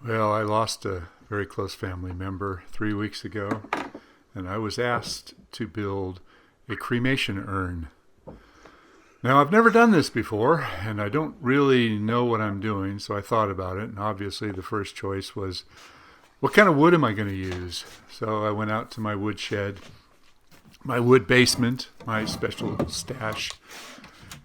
Well, I lost a very close family member 3 weeks ago, and I was asked to build a cremation urn. Now, I've never done this before, and I don't really know what I'm doing, so I thought about it, and obviously the first choice was, what kind of wood am I going to use? So I went out to my wood shed, my wood basement, my special stash,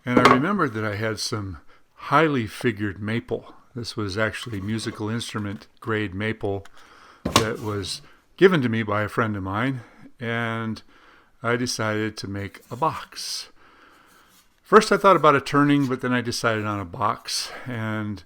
and I remembered that I had some highly figured maple. This was actually musical instrument grade maple that was given to me by a friend of mine, and I decided to make a box. First I thought about a turning, but then I decided on a box, and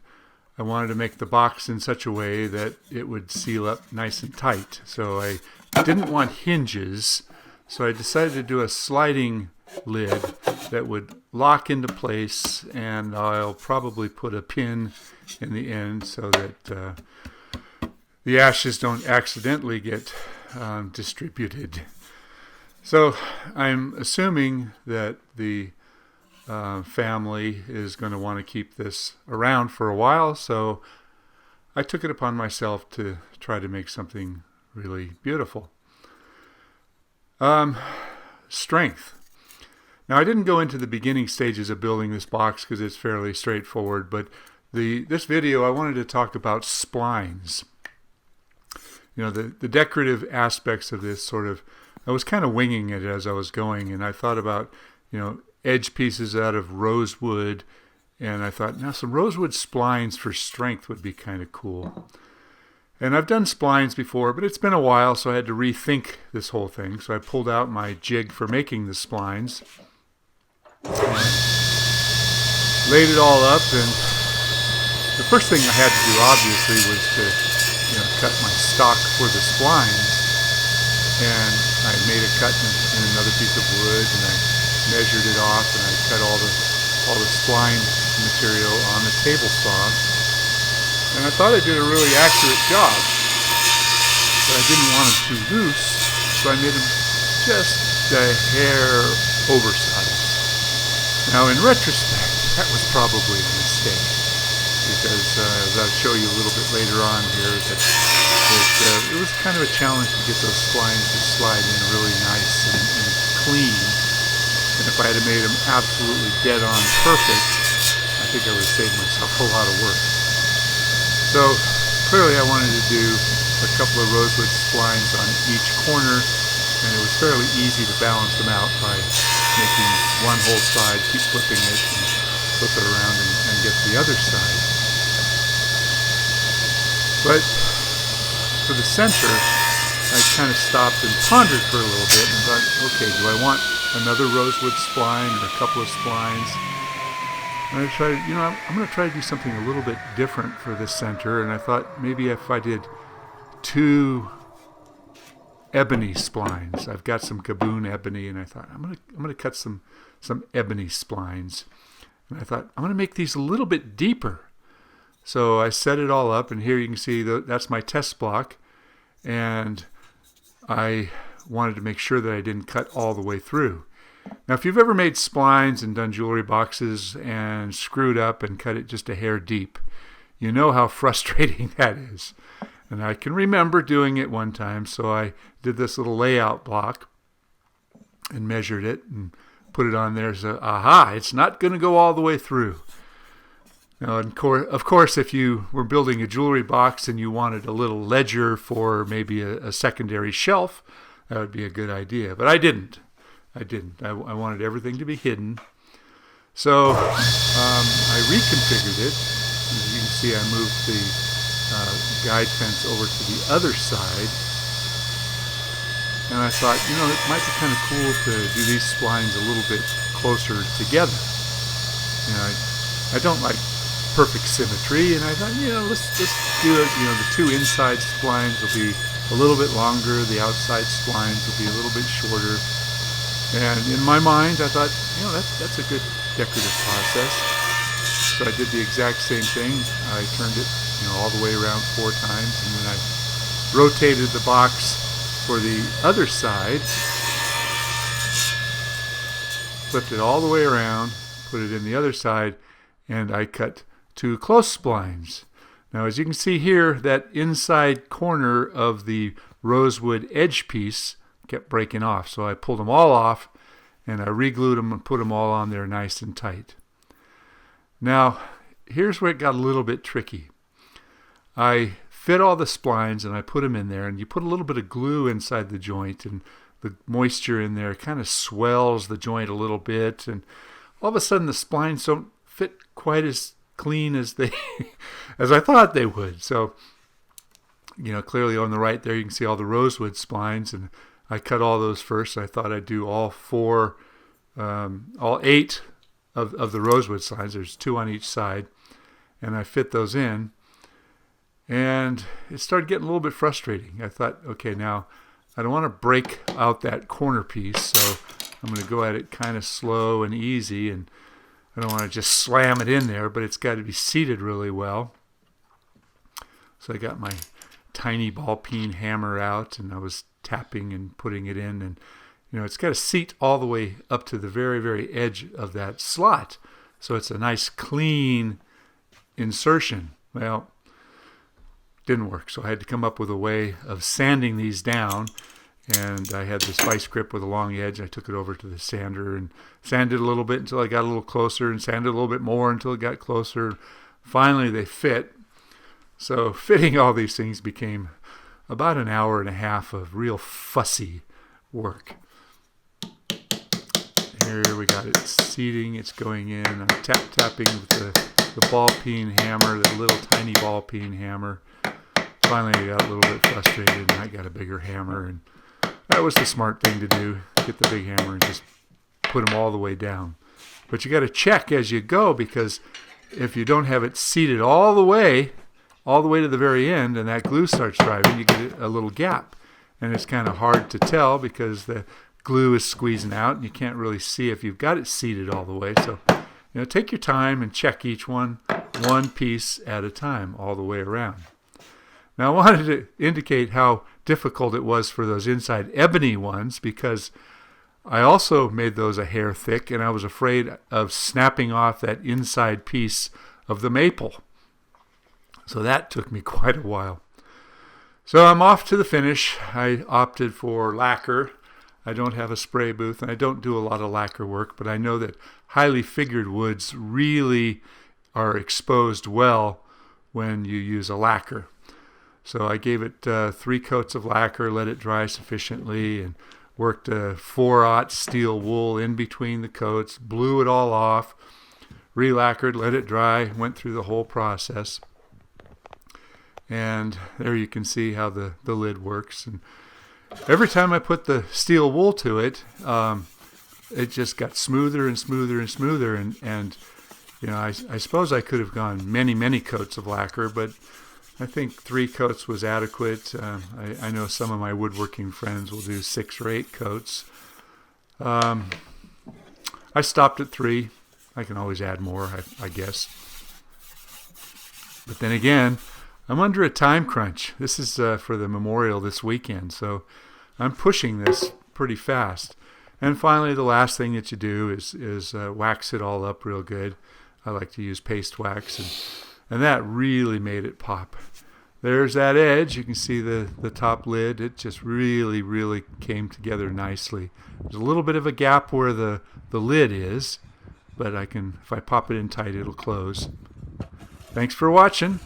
I wanted to make the box in such a way that it would seal up nice and tight. So I didn't want hinges, so I decided to do a sliding lid that would lock into place, and I'll probably put a pin in the end so that the ashes don't accidentally get distributed. So I'm assuming that the family is going to want to keep this around for a while, so I took it upon myself to try to make something really beautiful. Strength. Now, I didn't go into the beginning stages of building this box because it's fairly straightforward, but this video I wanted to talk about splines. You know, the decorative aspects of this I was kind of winging it as I was going, and I thought about, edge pieces out of rosewood, and I thought, now some rosewood splines for strength would be kind of cool. And I've done splines before, but it's been a while, so I had to rethink this whole thing. So I pulled out my jig for making the splines, and laid it all up, and the first thing I had to do, obviously, was to cut my stock for the splines. And I made a cut in another piece of wood, and I measured it off, and I cut all the spline material on the table saw. And I thought I did a really accurate job, but I didn't want them too loose, so I made them just a hair oversized. Now, in retrospect, that was probably a mistake, because as I'll show you a little bit later on here, that it was kind of a challenge to get those splines to slide in really nice and clean. And if I had made them absolutely dead on perfect, I think I would have saved myself a lot of work. So clearly I wanted to do a couple of rosewood splines on each corner, and it was fairly easy to balance them out by making one whole side, keep flipping it, and flip it around and get the other side. But for the center, I kind of stopped and pondered for a little bit and thought, okay, do I want another rosewood spline or a couple of splines? And I tried, I'm going to try to do something a little bit different for the center, and I thought maybe if I did 2 ebony splines. I've got some Gaboon ebony, and I thought I'm going to cut some ebony splines. And I thought I'm going to make these a little bit deeper. So I set it all up, and here you can see that's my test block, and I wanted to make sure that I didn't cut all the way through. Now, if you've ever made splines and done jewelry boxes and screwed up and cut it just a hair deep, you know how frustrating that is. And I can remember doing it one time, so I did this little layout block and measured it and put it on there. So, aha, it's not going to go all the way through. Now, of course, if you were building a jewelry box and you wanted a little ledger for maybe a secondary shelf, that would be a good idea. But I didn't. I wanted everything to be hidden. So I reconfigured it. As you can see, I moved the guide fence over to the other side. And I thought, it might be kind of cool to do these splines a little bit closer together. I don't like perfect symmetry, and I thought, let's do it. The 2 inside splines will be a little bit longer, the outside splines will be a little bit shorter. And in my mind, I thought, that's a good decorative process. So I did the exact same thing. I turned it, all the way around 4 times, and then I rotated the box for the other side, flipped it all the way around, put it in the other side, and I cut 2 close splines. Now, as you can see here, that inside corner of the rosewood edge piece kept breaking off. So I pulled them all off, and I re-glued them and put them all on there nice and tight. Now, here's where it got a little bit tricky. I fit all the splines and I put them in there, and you put a little bit of glue inside the joint, and the moisture in there kind of swells the joint a little bit, and all of a sudden the splines don't fit quite as clean as they as I thought they would. So, clearly on the right there you can see all the rosewood splines, and I cut all those first. I thought I'd do all 8 of the rosewood splines. There's 2 on each side, and I fit those in, and it started getting a little bit frustrating. I thought, okay, now I don't want to break out that corner piece, so I'm going to go at it kind of slow and easy, and I don't want to just slam it in there, but it's got to be seated really well. So I got my tiny ball peen hammer out, and I was tapping and putting it in, and it's got to seat all the way up to the very, very edge of that slot, so it's a nice clean insertion. Well, didn't work, so I had to come up with a way of sanding these down, and I had this vice grip with a long edge. I took it over to the sander and sanded a little bit until I got a little closer, and sanded a little bit more until it got closer. Finally they fit. So fitting all these things became about an hour and a half of real fussy work. Here we got it seating, it's going in. I'm tapping with the ball peen hammer, the little tiny ball peen hammer. Finally I got a little bit frustrated, and I got a bigger hammer, and that was the smart thing to do. Get the big hammer and just put them all the way down. But you got to check as you go, because if you don't have it seated all the way to the very end, and that glue starts drying, you get a little gap, and it's kind of hard to tell because the glue is squeezing out, and you can't really see if you've got it seated all the way. So, take your time and check each one piece at a time all the way around. Now, I wanted to indicate how difficult it was for those inside ebony ones, because I also made those a hair thick, and I was afraid of snapping off that inside piece of the maple. So that took me quite a while. So I'm off to the finish. I opted for lacquer. I don't have a spray booth, and I don't do a lot of lacquer work, but I know that highly figured woods really are exposed well when you use a lacquer. So I gave it 3 coats of lacquer, let it dry sufficiently, and worked a 4/0 steel wool in between the coats, blew it all off, re-lacquered, let it dry, went through the whole process. And there you can see how the lid works. And every time I put the steel wool to it, it just got smoother and smoother and smoother. And I suppose I could have gone many, many coats of lacquer, but I think 3 coats was adequate. I know some of my woodworking friends will do 6 or 8 coats. I stopped at 3. I can always add more, I guess. But then again, I'm under a time crunch. This is for the memorial this weekend, so I'm pushing this pretty fast. And finally, the last thing that you do is wax it all up real good. I like to use paste wax, and that really made it pop. There's that edge. You can see the top lid. It just really, really came together nicely. There's a little bit of a gap where the lid is, but if I pop it in tight, it'll close. Thanks for watching.